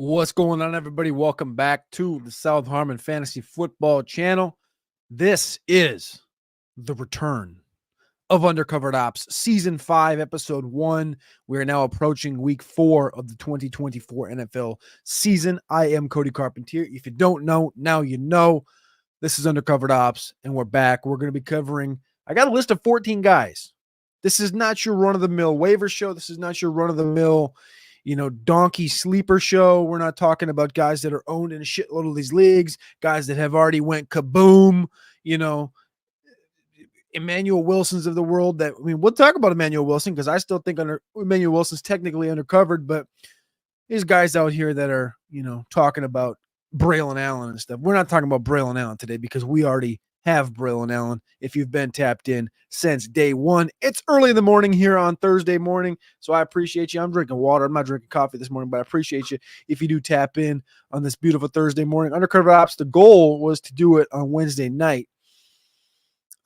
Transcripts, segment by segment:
What's going on, everybody? Welcome back to the South Harmon Fantasy Football Channel. This is the return of Undercovered Opps, Season 5, Episode 1. We are now approaching Week 4 of the 2024 NFL season. I am Cody Carpentier. If you don't know, now you know. This is Undercovered Opps, and we're back. We're going to be covering, I got a list of 14 guys. This is not your run-of-the-mill waiver show. This is not your run-of-the-mill donkey sleeper show. We're not talking about guys that are owned in a shitload of these leagues, guys that have already went kaboom, Emmanuel Wilsons of the world. We'll talk about Emmanuel Wilson because I still think Emmanuel Wilson's technically undercovered, but these guys out here that are, talking about Braylon Allen and stuff. We're not talking about Braylon Allen today because we already have Braylon Allen if you've been tapped in since day one. It's early in the morning here on Thursday morning, so I appreciate you. I'm drinking water. I'm not drinking coffee this morning, but I appreciate you if you do tap in on this beautiful Thursday morning. Undercovered Opps, the goal was to do it on Wednesday night.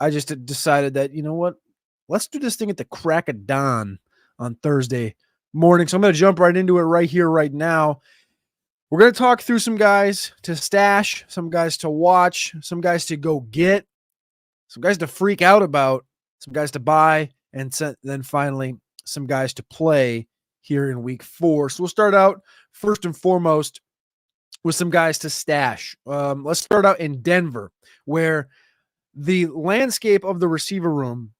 I just decided that, you know what? Let's do this thing at the crack of dawn on Thursday morning. So I'm going to jump right into it right here, right now. We're going to talk through some guys to stash, some guys to watch, some guys to go get, some guys to freak out about, some guys to buy, and then finally some guys to play here in Week 4. So we'll start out first and foremost with some guys to stash. Let's start out in Denver, where the landscape of the receiver room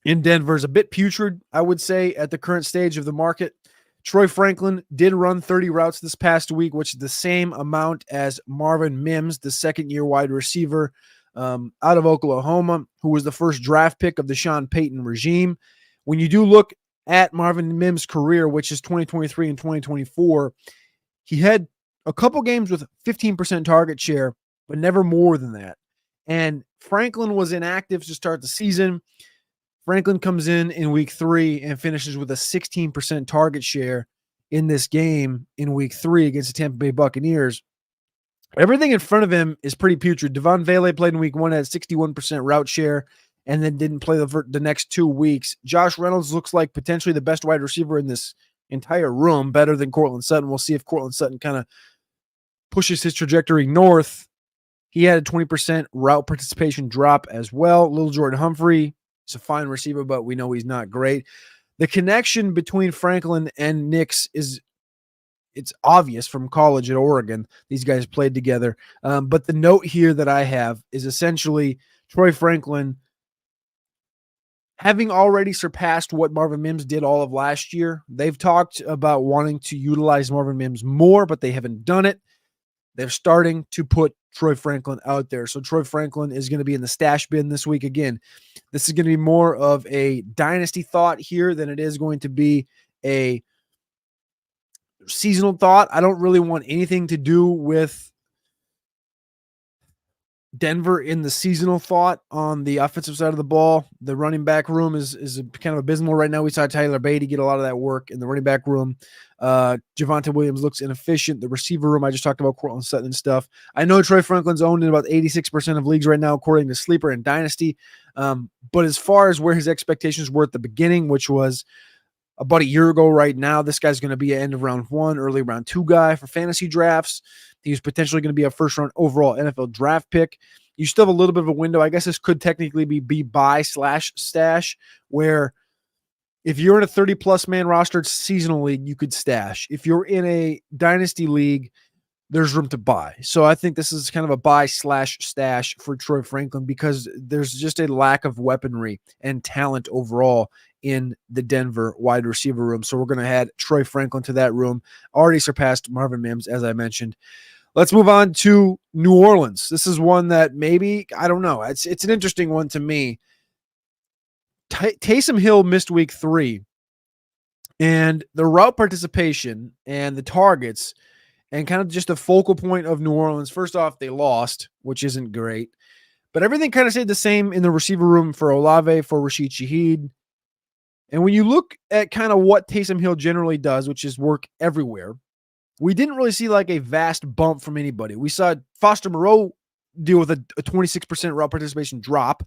in Denver is a bit putrid, I would say, at the current stage of the market. Troy Franklin did run 30 routes this past week, which is the same amount as Marvin Mims, the second-year wide receiver out of Oklahoma, who was the first draft pick of the Sean Payton regime. When you do look at Marvin Mims' career, which is 2023 and 2024, he had a couple games with 15% target share, but never more than that. And Franklin was inactive to start the season. Franklin comes in Week 3 and finishes with a 16% target share in this game in Week 3 against the Tampa Bay Buccaneers. Everything in front of him is pretty putrid. Devon Vele played in Week 1 at 61% route share and then didn't play the next 2 weeks. Josh Reynolds looks like potentially the best wide receiver in this entire room, better than Courtland Sutton. We'll see if Courtland Sutton kind of pushes his trajectory north. He had a 20% route participation drop as well. Little Jordan Humphrey, he's a fine receiver, but we know he's not great. The connection between Franklin and Nix it's obvious from college at Oregon. These guys played together. But the note here that I have is essentially Troy Franklin having already surpassed what Marvin Mims did all of last year. They've talked about wanting to utilize Marvin Mims more, but they haven't done it. They're starting to put Troy Franklin out there. So Troy Franklin is going to be in the stash bin this week. Again, this is going to be more of a dynasty thought here than it is going to be a seasonal thought. I don't really want anything to do with Denver in the seasonal thought on the offensive side of the ball. The running back room is kind of abysmal right now. We saw Tyler Beatty get a lot of that work in the running back room. Javonte Williams looks inefficient. The receiver room, I just talked about Courtland Sutton and stuff. I know Troy Franklin's owned in about 86% of leagues right now, according to Sleeper and Dynasty. But as far as where his expectations were at the beginning, which was about a year ago right now, this guy's going to be an end of round 1, early round 2 guy for fantasy drafts. He's potentially going to be a first-round overall NFL draft pick. You still have a little bit of a window. I guess this could technically be buy/stash, where if you're in a 30-plus man rostered seasonal league, you could stash. If you're in a dynasty league, there's room to buy. So I think this is kind of a buy/stash for Troy Franklin because there's just a lack of weaponry and talent overall in the Denver wide receiver room. So we're going to add Troy Franklin to that room. Already surpassed Marvin Mims, as I mentioned. Let's move on to New Orleans. This is one that maybe, I don't know. It's an interesting one to me. Taysom Hill missed Week 3. And the route participation and the targets and kind of just the focal point of New Orleans. First off, they lost, which isn't great. But everything kind of stayed the same in the receiver room for Olave, for Rashid Shaheed. And when you look at kind of what Taysom Hill generally does, which is work everywhere, we didn't really see like a vast bump from anybody. We saw Foster Moreau deal with a 26% route participation drop,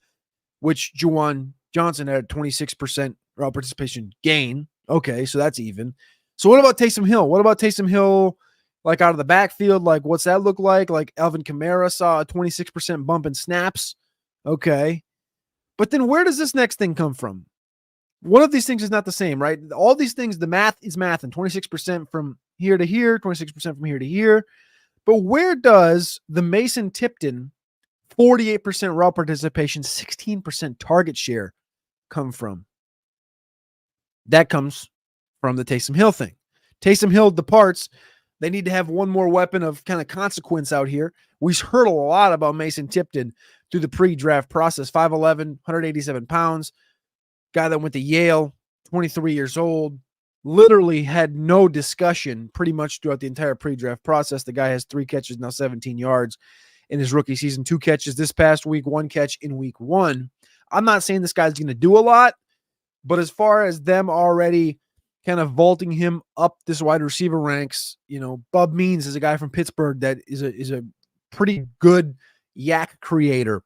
which Juwan Johnson had a 26% route participation gain. Okay, so that's even. So what about Taysom Hill? What about Taysom Hill Like out of the backfield, like what's that look like? Like Alvin Kamara saw a 26% bump in snaps. Okay. But then where does this next thing come from? One of these things is not the same, right? All these things, the math is math, and 26% from here to here, 26% from here to here. But where does the Mason Tipton 48% route participation, 16% target share come from? That comes from the Taysom Hill thing. Taysom Hill departs. They need to have one more weapon of kind of consequence out here. We heard a lot about Mason Tipton through the pre-draft process. 5'11", 187 pounds. Guy that went to Yale, 23 years old. Literally had no discussion pretty much throughout the entire pre-draft process. The guy has 3 catches, now 17 yards in his rookie season. 2 catches this past week, 1 catch in week 1. I'm not saying this guy's going to do a lot, but as far as them already kind of vaulting him up this wide receiver ranks, Bub Means is a guy from Pittsburgh that is a pretty good yak creator.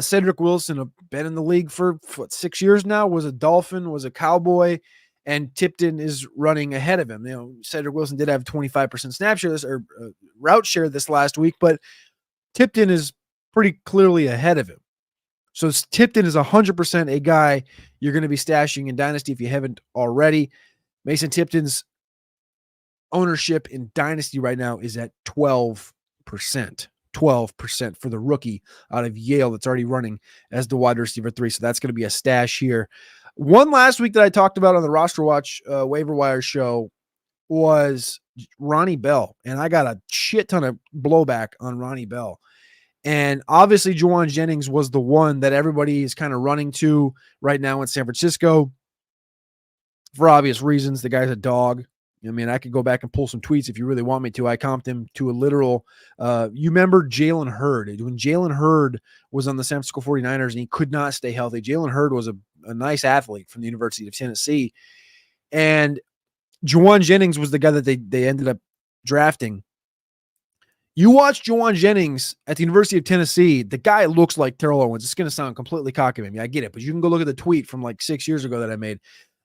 Cedric Wilson, been in the league for 6 years now, was a Dolphin, was a Cowboy, and Tipton is running ahead of him. Cedric Wilson did have 25% snap share route share this last week, but Tipton is pretty clearly ahead of him. So Tipton is 100% a guy you're going to be stashing in Dynasty if you haven't already. Mason Tipton's ownership in Dynasty right now is at 12%. 12% for the rookie out of Yale that's already running as the wide receiver 3. So that's going to be a stash here. One last week that I talked about on the Roster Watch waiver wire show was Ronnie Bell. And I got a shit ton of blowback on Ronnie Bell. And obviously Juwan Jennings was the one that everybody is kind of running to right now in San Francisco for obvious reasons. The guy's a dog. I mean, I could go back and pull some tweets if you really want me to. I comped him to a literal, you remember Jalen Hurd. When Jalen Hurd was on the San Francisco 49ers and he could not stay healthy, Jalen Hurd was a nice athlete from the University of Tennessee. And Juwan Jennings was the guy that they ended up drafting. You watch Juwan Jennings at the University of Tennessee, the guy looks like Terrell Owens. It's going to sound completely cocky of me. I get it, but you can go look at the tweet from like 6 years ago that I made.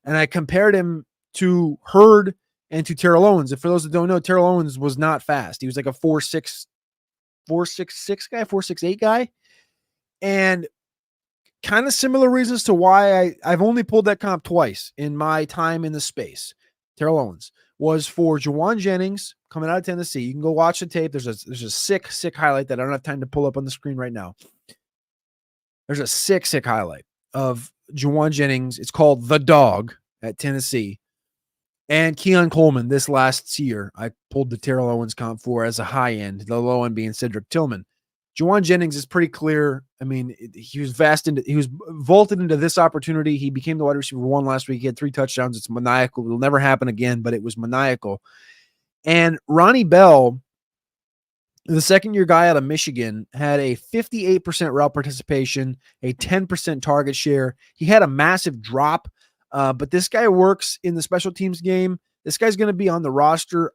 And I compared him to Hurd and to Terrell Owens. And for those that don't know, Terrell Owens was not fast. He was like a 4.6 guy, 4.68 guy. And kind of similar reasons to why I've only pulled that comp twice in my time in the space. Terrell Owens was for Juwan Jennings coming out of Tennessee. You can go watch the tape. There's a sick highlight that I don't have time to pull up on the screen right now. There's a sick highlight of Juwan Jennings. It's called The Dog at Tennessee. And Keon Coleman this last year, I pulled the Terrell Owens comp for as a high end, the low end being Cedric Tillman. Juwan Jennings is pretty clear. I mean, he was vaulted into this opportunity. He became the wide receiver 1 last week. He had 3 touchdowns. It's maniacal. It'll never happen again, but it was maniacal. And Ronnie Bell, the second-year guy out of Michigan, had a 58% route participation, a 10% target share. He had a massive drop. But this guy works in the special teams game. This guy's going to be on the roster.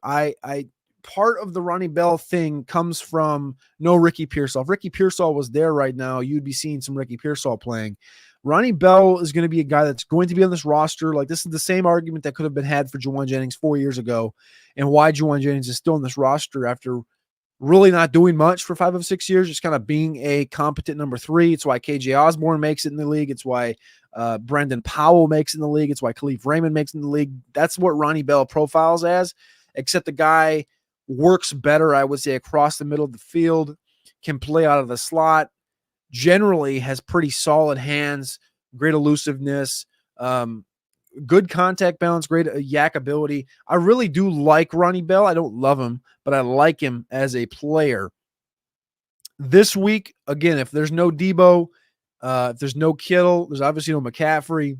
Part of the Ronnie Bell thing comes from no Ricky Pearsall. If Ricky Pearsall was there right now, you'd be seeing some Ricky Pearsall playing. Ronnie Bell is going to be a guy that's going to be on this roster. Like, this is the same argument that could have been had for Juwan Jennings 4 years ago, and why Juwan Jennings is still on this roster after really not doing much for 5 of 6 years, just kind of being a competent number 3. It's why KJ Osborne makes it in the league. It's why Brendan Powell makes it in the league. It's why Khalif Raymond makes it in the league. That's what Ronnie Bell profiles as, except the guy works better, I would say, across the middle of the field, can play out of the slot, generally has pretty solid hands, great elusiveness, good contact balance, great yak ability. I really do like Ronnie Bell. I don't love him, but I like him as a player. This week, again, if there's no Debo, if there's no Kittle, there's obviously no McCaffrey.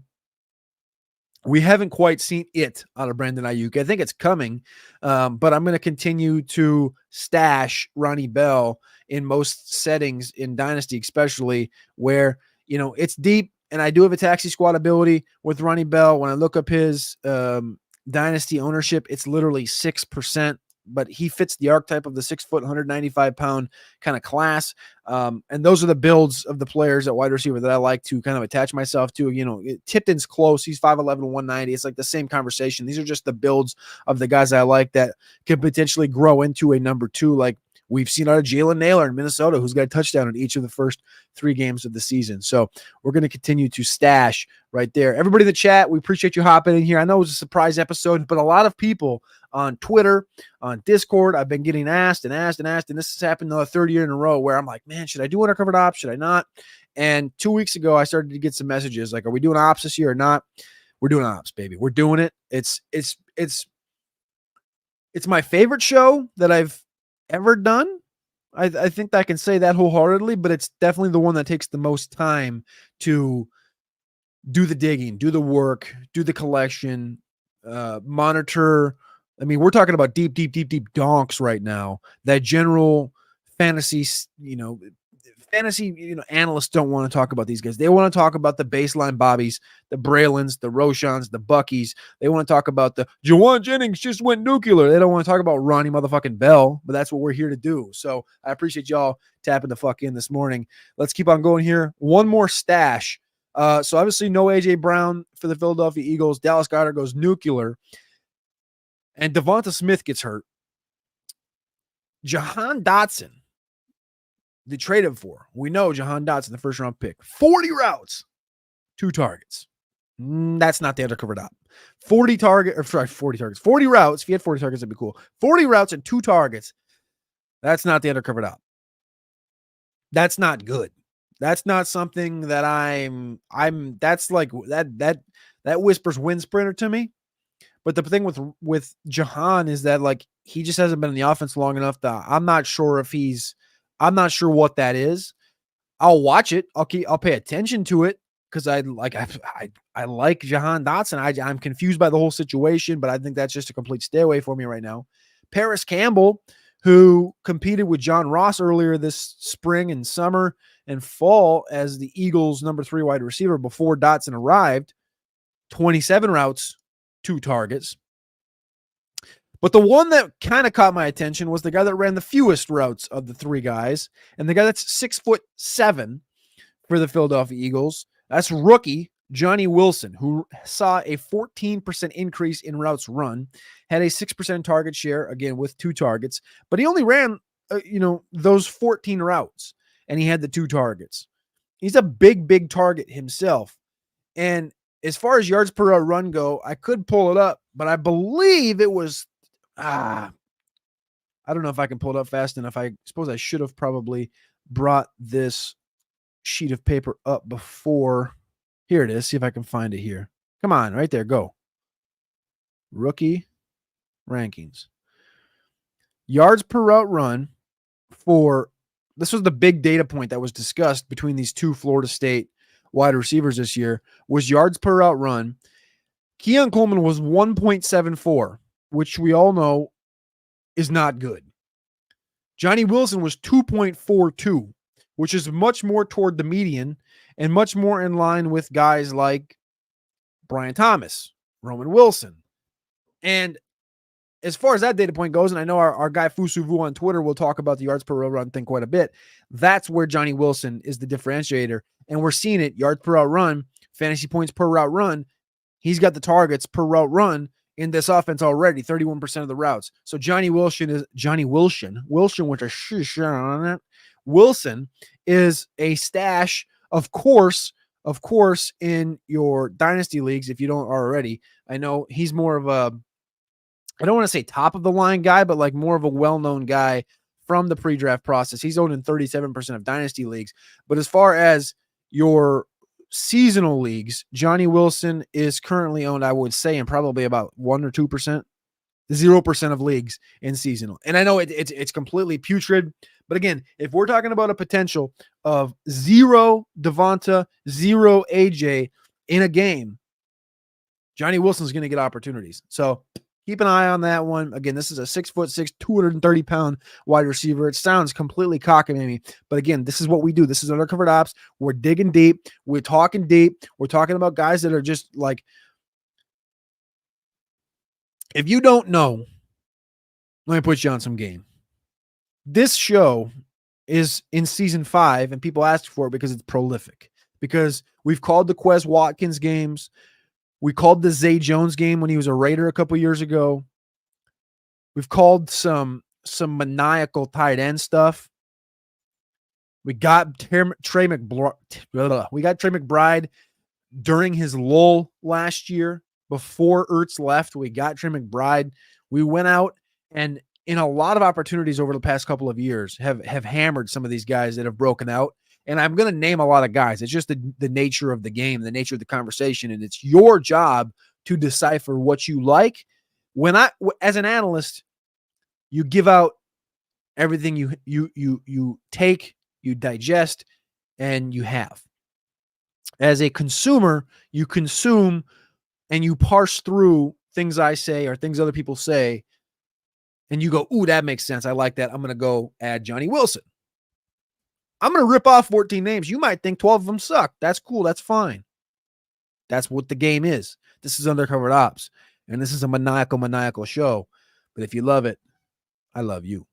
We haven't quite seen it out of Brandon Ayuk. I think it's coming, but I'm going to continue to stash Ronnie Bell in most settings in Dynasty, especially where, it's deep, and I do have a taxi squad ability with Ronnie Bell. When I look up his Dynasty ownership, it's literally 6%. but he fits the archetype of the 6 foot, 195 pound kind of class. And those are the builds of the players at wide receiver that I like to kind of attach myself to. Tipton's close. He's 5'11", 190. It's like the same conversation. These are just the builds of the guys I like that could potentially grow into a number 2, like we've seen out of Jalen Naylor in Minnesota, who's got a touchdown in each of the first 3 games of the season. So we're going to continue to stash right there. Everybody in the chat, we appreciate you hopping in here. I know it was a surprise episode, but a lot of people on Twitter, on Discord, I've been getting asked, and this has happened the 3rd year in a row where I'm like, man, should I do Undercovered Opps? Should I not? And 2 weeks ago, I started to get some messages like, are we doing Opps this year or not? We're doing Opps, baby. We're doing it. It's my favorite show that I've ever done. I think I can say that wholeheartedly, but it's definitely the one that takes the most time to do the digging, do the work, do the collection, monitor. I mean, we're talking about deep donks right now. That general fantasy, analysts don't want to talk about these guys. They want to talk about the baseline Bobbies, the Braylons, the Roshans, the Buckies. They want to talk about the Jawan Jennings just went nuclear. They don't want to talk about Ronnie motherfucking Bell, but that's what we're here to do. So I appreciate y'all tapping the fuck in this morning. Let's keep on going here. One more stash. So obviously no A.J. Brown for the Philadelphia Eagles. Dallas Goedert goes nuclear. And Devonta Smith gets hurt. Jahan Dotson, they traded for. We know Jahan Dotson, the first round pick. 40 routes, 2 targets. That's not the Undercovered Opp. 40 targets. 40 routes. If you had 40 targets, that'd be cool. 40 routes and 2 targets. That's not the Undercovered Opp. That's not good. That's not something that that's like that whispers wind sprinter to me. But the thing with Jahan is that like he just hasn't been in the offense long enough that I'm not sure what that is. I'll watch it. I'll pay attention to it because I like Jahan Dotson. I'm confused by the whole situation, but I think that's just a complete stay away for me right now. Paris Campbell, who competed with John Ross earlier this spring and summer and fall as the Eagles' number 3 wide receiver before Dotson arrived, 27 routes, 2 targets. But the one that kind of caught my attention was the guy that ran the fewest routes of the 3 guys, and the guy that's 6'7" for the Philadelphia Eagles. That's rookie Johnny Wilson, who saw a 14% increase in routes run, had a 6% target share, again with 2 targets, but he only ran, those 14 routes, and he had the 2 targets. He's a big target himself, and as far as yards per run go, I could pull it up, but I believe it was, I don't know if I can pull it up fast enough. I suppose I should have probably brought this sheet of paper up before. Here it is. See if I can find it here. Come on, right there. Go. Rookie rankings. Yards per route run this was the big data point that was discussed between these 2 Florida State wide receivers this year, was yards per route run. Keon Coleman was 1.74, which we all know is not good. Johnny Wilson was 2.42, which is much more toward the median and much more in line with guys like Brian Thomas, Roman Wilson. And as far as that data point goes, and I know our guy Fusuvu on Twitter will talk about the yards per route run thing quite a bit, that's where Johnny Wilson is the differentiator. And we're seeing it, yards per route run, fantasy points per route run. He's got the targets per route run in this offense already, 31% of the routes. So Wilson with a sh on it. Wilson is a stash, of course, in your dynasty leagues, if you don't already. I know he's more of a, I don't want to say top of the line guy, but like more of a well-known guy from the pre-draft process. He's owned in 37% of dynasty leagues. But as far as your seasonal leagues, Johnny Wilson is currently owned, I would say, in probably about 1 or 2%, 0% of leagues in seasonal. And I know it's completely putrid, but again, if we're talking about a potential of 0 Devonta, 0 AJ in a game, Johnny Wilson's going to get opportunities. So keep an eye on that one. Again, this is a 6'6", 230-pound wide receiver. It sounds completely cockamamie, but again, this is what we do. This is Undercovered Opps. We're digging deep. We're talking deep. We're talking about guys that are just like, if you don't know Let me put you on some game. This show is in season 5, and people ask for it because it's prolific. Because we've called the Quez Watkins games. We called the Zay Jones game when he was a Raider a couple years ago. We've called some maniacal tight end stuff. We got Trey McBride during his lull last year before Ertz left. We got Trey McBride. We went out and in a lot of opportunities over the past couple of years have hammered some of these guys that have broken out. And I'm going to name a lot of guys. It's just the nature of the game, the nature of the conversation. And it's your job to decipher what you like. As an analyst, you give out everything you take, you digest, and you have. As a consumer, you consume and you parse through things I say or things other people say, and you go, ooh, that makes sense. I like that. I'm going to go add Johnny Wilson. I'm going to rip off 14 names. You might think 12 of them suck. That's cool. That's fine. That's what the game is. This is Undercovered Opps, and this is a maniacal show. But if you love it, I love you.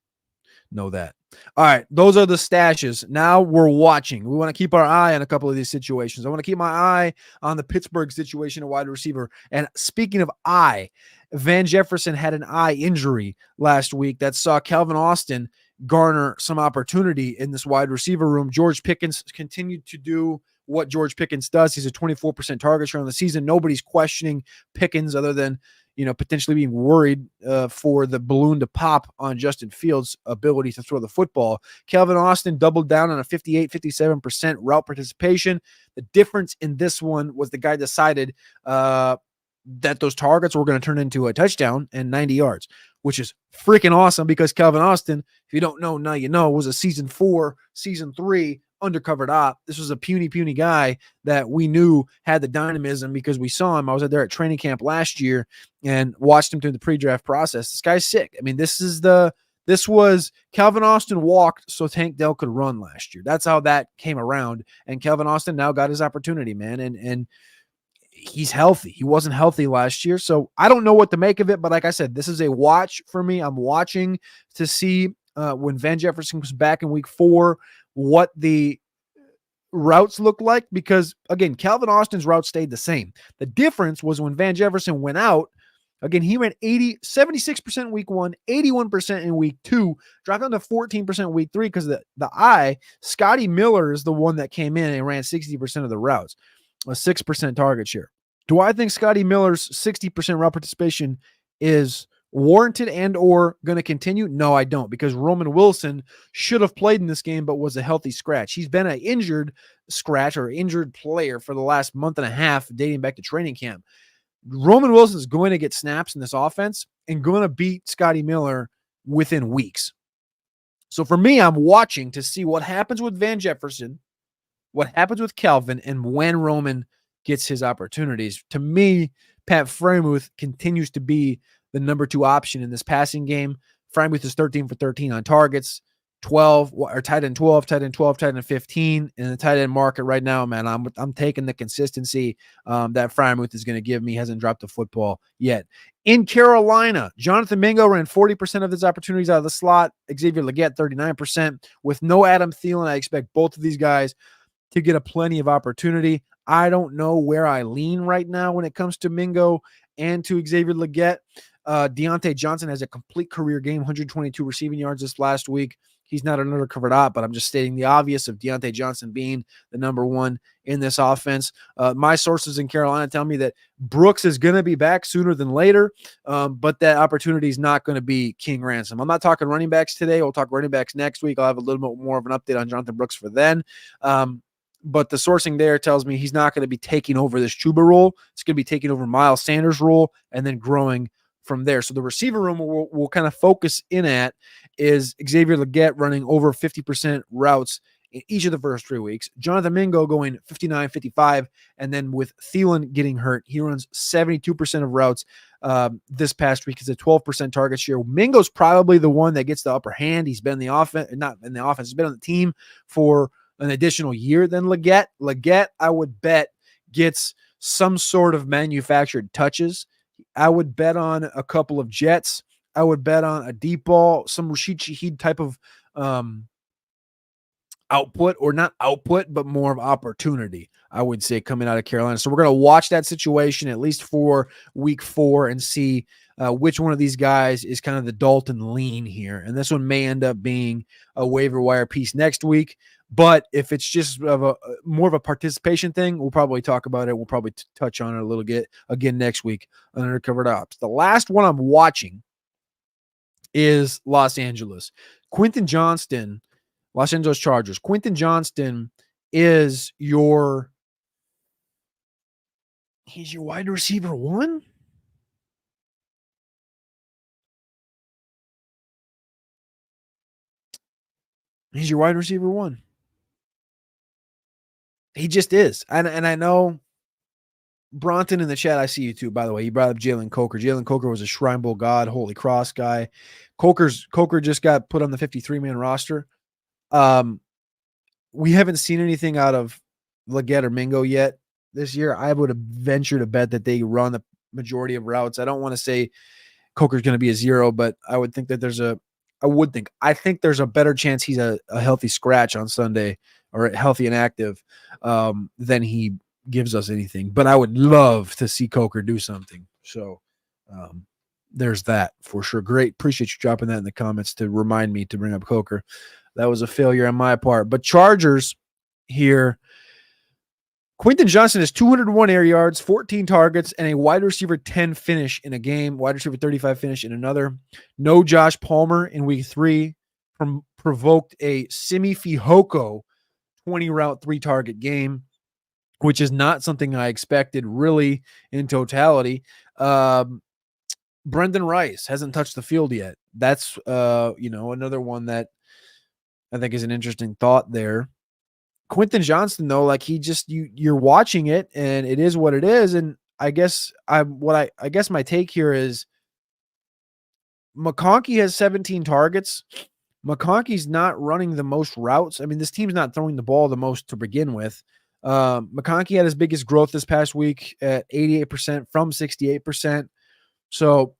Know that. All right, those are the stashes. Now we're watching. We want to keep our eye on a couple of these situations. I want to keep my eye on the Pittsburgh situation, a wide receiver. And speaking of eye, Van Jefferson had an eye injury last week that saw Calvin Austin garner some opportunity in this wide receiver room. George Pickens continued to do what George Pickens does. He's a 24% target share on the season. Nobody's questioning Pickens other than potentially being worried for the balloon to pop on Justin Fields' ability to throw the football. Calvin Austin doubled down on a 57% route participation. The difference in this one was the guy decided that those targets were going to turn into a touchdown and 90 yards, which is freaking awesome because Calvin Austin, if you don't know, now you know, was a season 4, season 3 undercovered op. This was a puny guy that we knew had the dynamism because we saw him. I was there at training camp last year and watched him through the pre-draft process. This guy's sick. I mean, this was Calvin Austin walked so Tank Dell could run last year. That's how that came around. And Calvin Austin now got his opportunity, man. And he's healthy. He wasn't healthy last year. So I don't know what to make of it. But like I said, this is a watch for me. I'm watching to see when Van Jefferson comes back in week 4, what the routes look like, because again, Calvin Austin's route stayed the same. The difference was when Van Jefferson went out, again, he ran 76% week 1, 81% in week 2, dropped down to 14% week 3 because Scotty Miller is the one that came in and ran 60% of the routes, a 6% target share. Do I think Scotty Miller's 60% route participation is warranted and or going to continue? No, I don't, because Roman Wilson should have played in this game but was a healthy scratch. He's been an injured scratch or injured player for the last month and a half dating back to training camp. Roman Wilson is going to get snaps in this offense and going to beat Scotty Miller within weeks. So for me, I'm watching to see what happens with Van Jefferson, what happens with Calvin, and when Roman gets his opportunities. To me, Pat Freiermuth continues to be the number 2 option in this passing game. Freiermuth is 13 for 13 on targets, 12 or tight end 12, tight end 12, tight end 15 in the tight end market right now. Man, I'm taking the consistency that Freiermuth is going to give me. He hasn't dropped the football yet. In Carolina, Jonathan Mingo ran 40% of his opportunities out of the slot. Xavier Legette 39%. With no Adam Thielen, I expect both of these guys to get a plenty of opportunity. I don't know where I lean right now when it comes to Mingo and to Xavier Legette. Deontay Johnson has a complete career game, 122 receiving yards this last week. He's not an undercovered op, but I'm just stating the obvious of Deontay Johnson being the number 1 in this offense. My sources in Carolina tell me that Brooks is going to be back sooner than later, but that opportunity is not going to be king ransom. I'm not talking running backs today. We'll talk running backs next week. I'll have a little bit more of an update on Jonathan Brooks for then. But the sourcing there tells me he's not going to be taking over this Chuba role. It's going to be taking over Miles Sanders' role and then growing from there. So the receiver room we'll kind of focus in at is Xavier Legette running over 50% routes in each of the first 3 weeks. Jonathan Mingo going 59, 55, and then with Thielen getting hurt, he runs 72% of routes this past week. It's a 12% target share. Mingo's probably the one that gets the upper hand. He's been in the offense, not in the offense, he's been on the team for an additional year than Legette. Legette, I would bet, gets some sort of manufactured touches. I would bet on a couple of jets. I would bet on a deep ball, some Rashid Shaheed type of output, or not output, but more of opportunity, I would say, coming out of Carolina. So we're going to watch that situation at least for week 4 and see which one of these guys is kind of the Dalton lean here. And this one may end up being a waiver wire piece next week. But if it's just more of a participation thing, we'll probably talk about it. We'll probably touch on it a little bit again next week on Undercovered Opps. The last one I'm watching is Los Angeles. Quentin Johnston, Los Angeles Chargers. Quentin Johnston is he's your wide receiver 1? He's your wide receiver 1. He just is. And I know Bronton in the chat, I see you too, by the way. He brought up Jalen Coker. Jalen Coker was a Shrine Bowl God, Holy Cross guy. Coker just got put on the 53-man roster. We haven't seen anything out of Leggett or Mingo yet this year. I would have ventured to bet that they run the majority of routes. I don't want to say Coker's going to be a 0, but I would think that I think there's a better chance he's a healthy scratch on Sunday, or healthy and active, than he gives us anything. But I would love to see Coker do something. So there's that for sure. Great. Appreciate you dropping that in the comments to remind me to bring up Coker. That was a failure on my part. But Chargers here, Quentin Johnston has 201 air yards, 14 targets, and a wide receiver 10 finish in a game, wide receiver 35 finish in another. No Josh Palmer in week 3 provoked a Simi Fehoko 20 route 3 target game, which is not something I expected really in totality. Brendan Rice hasn't touched the field yet. That's another one that I think is an interesting thought there. Quentin Johnston, though, like you're watching it and it is what it is. And I guess my take here is McConkey has 17 targets. McConkey's not running the most routes. I mean, this team's not throwing the ball the most to begin with. McConkey had his biggest growth this past week at 88% from 68%. So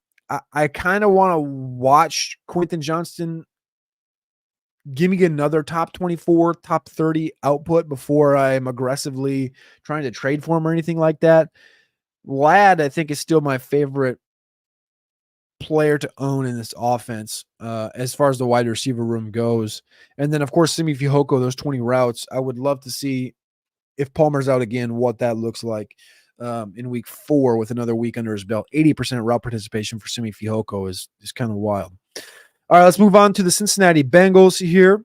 I kind of want to watch Quentin Johnston give me another top 24, top 30 output before I'm aggressively trying to trade for him or anything like that. Ladd, I think, is still my favorite player to own in this offense as far as the wide receiver room goes. And then, of course, Simi Fehoko, those 20 routes. I would love to see, if Palmer's out again, what that looks like in week 4 with another week under his belt. 80% route participation for Simi Fehoko is kind of wild. All right, let's move on to the Cincinnati Bengals here.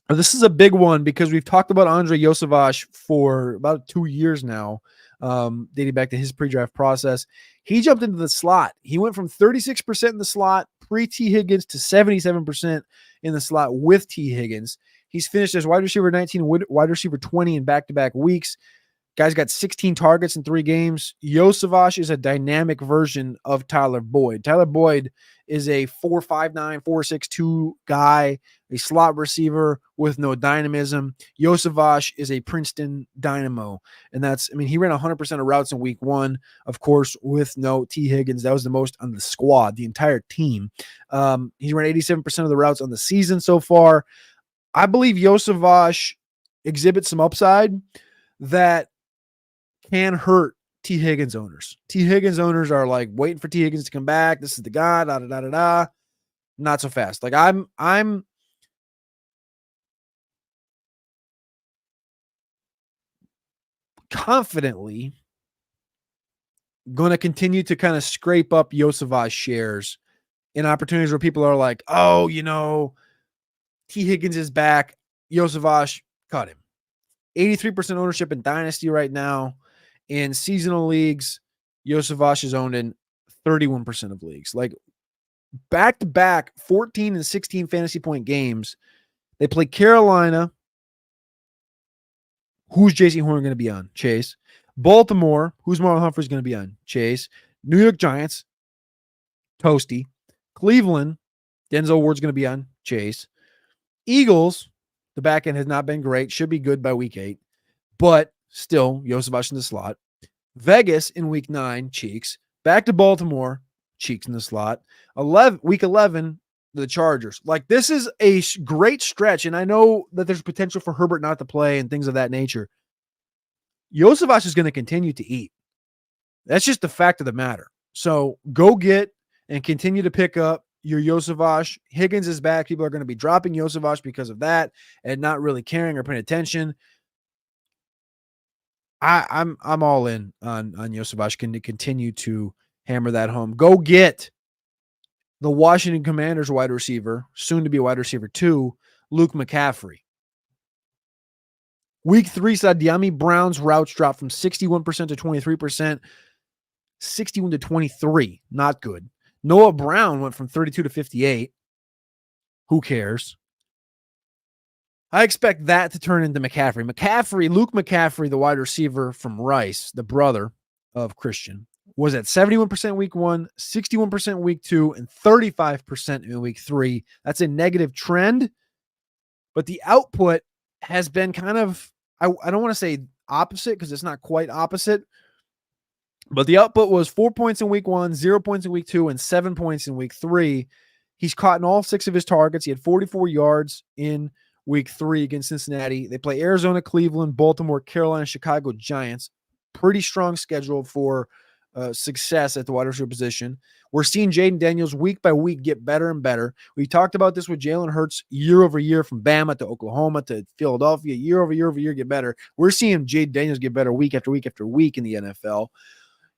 This is a big one because we've talked about Andre Iosivas for about 2 years now, dating back to his pre-draft process. He jumped into the slot. He went from 36% in the slot pre-T. Higgins to 77% in the slot with T. Higgins. He's finished as wide receiver 19, wide receiver 20 in back-to-back weeks. Guy's got 16 targets in 3 games. Iosivas is a dynamic version of Tyler Boyd. Tyler Boyd is a 4.59, 4.62 guy, a slot receiver with no dynamism. Iosivas is a Princeton dynamo. And he ran 100% of routes in week 1, of course, with no T. Higgins. That was the most on the squad, the entire team. He ran 87% of the routes on the season so far. I believe Iosivas exhibits some upside that can hurt T. Higgins owners. T. Higgins owners are like waiting for T. Higgins to come back. This is the guy, da da da da da. Not so fast. Like I'm confidently going to continue to kind of scrape up Iosivas shares in opportunities where people are like, oh, T. Higgins is back. Iosivas, cut him. 83% ownership in Dynasty right now. In seasonal leagues, Iosivas is owned in 31% of leagues. Like back-to-back 14 and 16 fantasy point games. They play Carolina. Who's J.C. Horn going to be on? Chase. Baltimore. Who's Marlon Humphrey's going to be on? Chase. New York Giants. Toasty. Cleveland. Denzel Ward's going to be on. Chase. Eagles. The back end has not been great. Should be good by week 8. But still, Iosivas in the slot. Vegas in week 9, Cheeks. Back to Baltimore, cheeks in the slot. Week 11, the Chargers. Like, this is a great stretch, and I know that there's potential for Herbert not to play and things of that nature. Josevich is going to continue to eat. That's just the fact of the matter. So go get and continue to pick up your Josevich. Higgins is back. People are going to be dropping Josevich because of that and not really caring or paying attention. I'm all in on Josevich. Can continue to hammer that home. Go get the Washington Commanders wide receiver, soon to be wide receiver 2, Luke McCaffrey. Week 3 saw De'Ami Brown's routes drop from 61% to 23%, 61 to 23. Not good. Noah Brown went from 32 to 58. Who cares? I expect that to turn into McCaffrey. Luke McCaffrey, the wide receiver from Rice, the brother of Christian, was at 71% week 1, 61% week 2, and 35% in week 3. That's a negative trend, but the output has been kind of, I don't want to say opposite because it's not quite opposite, but the output was 4 points in week 1, 0 points in week 2, and 7 points in week 3. He's caught in all 6 of his targets. He had 44 yards in week 3 against Cincinnati. They play Arizona, Cleveland, Baltimore, Carolina, Chicago Giants. Pretty strong schedule for success at the wide receiver position. We're seeing Jaden Daniels week by week get better and better. We talked about this with Jalen Hurts year over year, from Bama to Oklahoma to Philadelphia, year over year get better. We're seeing Jaden Daniels get better week after week after week in the NFL.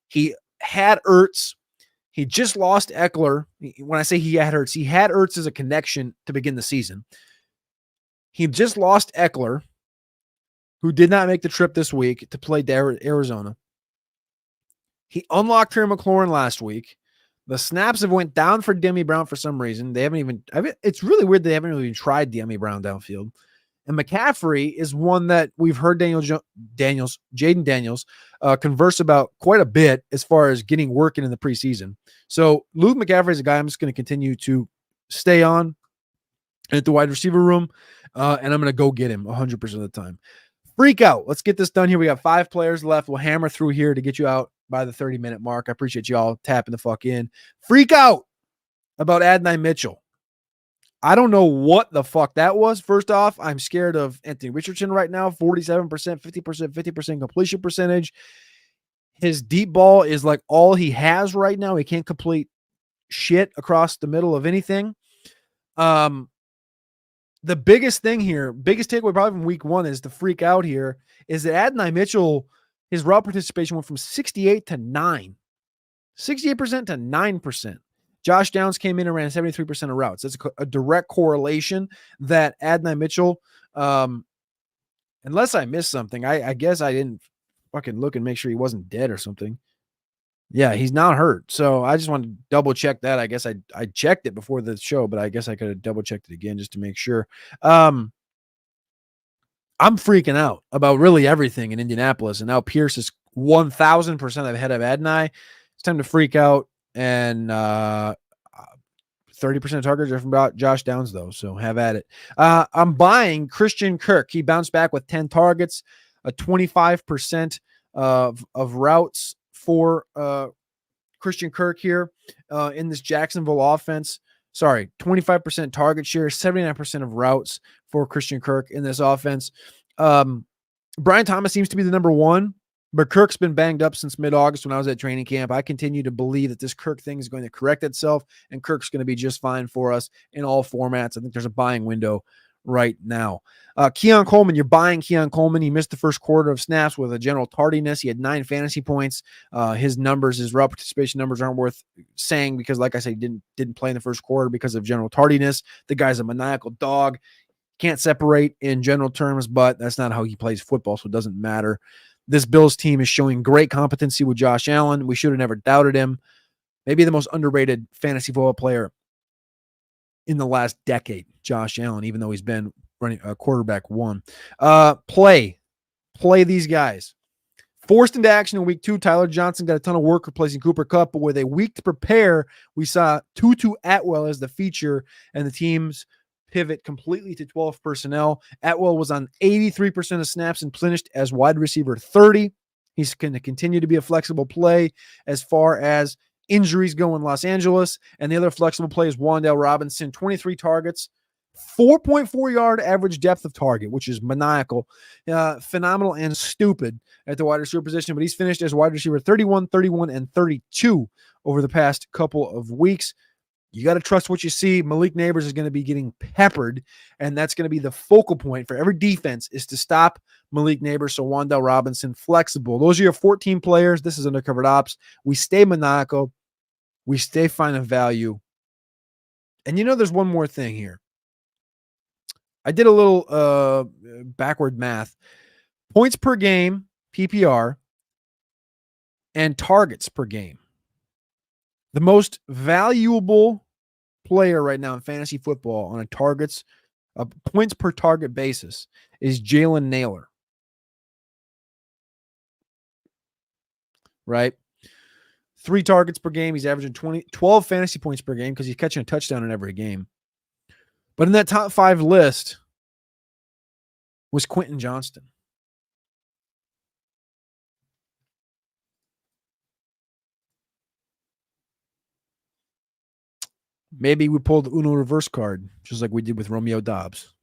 He had Ertz. He just lost Eckler. When I say he had Ertz as a connection to begin the season. He just lost Eckler, who did not make the trip this week to play Arizona. He unlocked Terry McLaurin last week. The snaps have went down for De'Ami Brown for some reason. They haven't even, it's really weird they haven't really even tried De'Ami Brown downfield. And McCaffrey is one that we've heard Jaden Daniels converse about quite a bit as far as getting working in the preseason. So Luke McCaffrey is a guy I'm just going to continue to stay on at the wide receiver room, and I'm going to go get him 100% of the time. Freak out. Let's get this done here. We got 5 players left. We'll hammer through here to get you out by the 30-minute mark. I appreciate y'all tapping the fuck in. Freak out about Adonai Mitchell. I don't know what the fuck that was. First off, I'm scared of Anthony Richardson right now. 47%, 50% completion percentage. His deep ball is like all he has right now. He can't complete shit across the middle of anything. The biggest thing here, biggest takeaway probably from week 1 is the freak out here, is that Adonai Mitchell, his route participation went from 68 to 9. 68% to 9%. Josh Downs came in and ran 73% of routes. That's a direct correlation that Adonai Mitchell, unless I missed something, I guess I didn't fucking look and make sure he wasn't dead or something. Yeah, he's not hurt. So I just wanted to double check that. I guess I checked it before the show, but I guess I could have double checked it again just to make sure. I'm freaking out about really everything in Indianapolis, and now Pierce is 1,000% ahead of Adonai. It's time to freak out. And 30% of targets are from Josh Downs, though, so have at it. I'm buying Christian Kirk. He bounced back with 10 targets, a 25% of routes for Christian Kirk here in this Jacksonville offense. Sorry, 25% target share, 79% of routes for Christian Kirk in this offense. Brian Thomas seems to be the number 1. But Kirk's been banged up since mid-August when I was at training camp. I continue to believe that this Kirk thing is going to correct itself, and Kirk's going to be just fine for us in all formats. I think there's a buying window right now. Keon Coleman, you're buying Keon Coleman. He missed the first quarter of snaps with a general tardiness. He had 9 fantasy points. His route participation numbers aren't worth saying because, like I said, he didn't play in the first quarter because of general tardiness. The guy's a maniacal dog. Can't separate in general terms, but that's not how he plays football, so it doesn't matter. This Bills team is showing great competency with Josh Allen. We should have never doubted him. Maybe the most underrated fantasy football player in the last decade, Josh Allen, even though he's been running a quarterback 1. Play these guys. Forced into action in week 2, Tyler Johnson got a ton of work replacing Cooper Kupp, but with a week to prepare, we saw Tutu Atwell as the feature, and the team's pivot completely to 12 personnel. Atwell was on 83% of snaps and finished as wide receiver 30. He's going to continue to be a flexible play as far as injuries go in Los Angeles. And the other flexible play is Wan'Dale Robinson, 23 targets, 4.4 yard average depth of target, which is maniacal, phenomenal and stupid at the wide receiver position. But he's finished as wide receiver 31, 31, and 32 over the past couple of weeks. You got to trust what you see. Malik Neighbors is going to be getting peppered, and that's going to be the focal point for every defense is to stop Malik Neighbors. So Wan'Dale Robinson, flexible. Those are your 14 players. This is Undercovered Ops. We stay maniacal. We stay finding value. And there's one more thing here. I did a little backward math. Points per game, PPR, and targets per game. The most valuable player right now in fantasy football on a points per target basis is Jalen Nailor. Right? 3 targets per game. He's averaging 12 fantasy points per game because he's catching a touchdown in every game. But in that top 5 list was Quentin Johnston. Maybe we pulled the Uno reverse card, just like we did with Romeo Dobbs.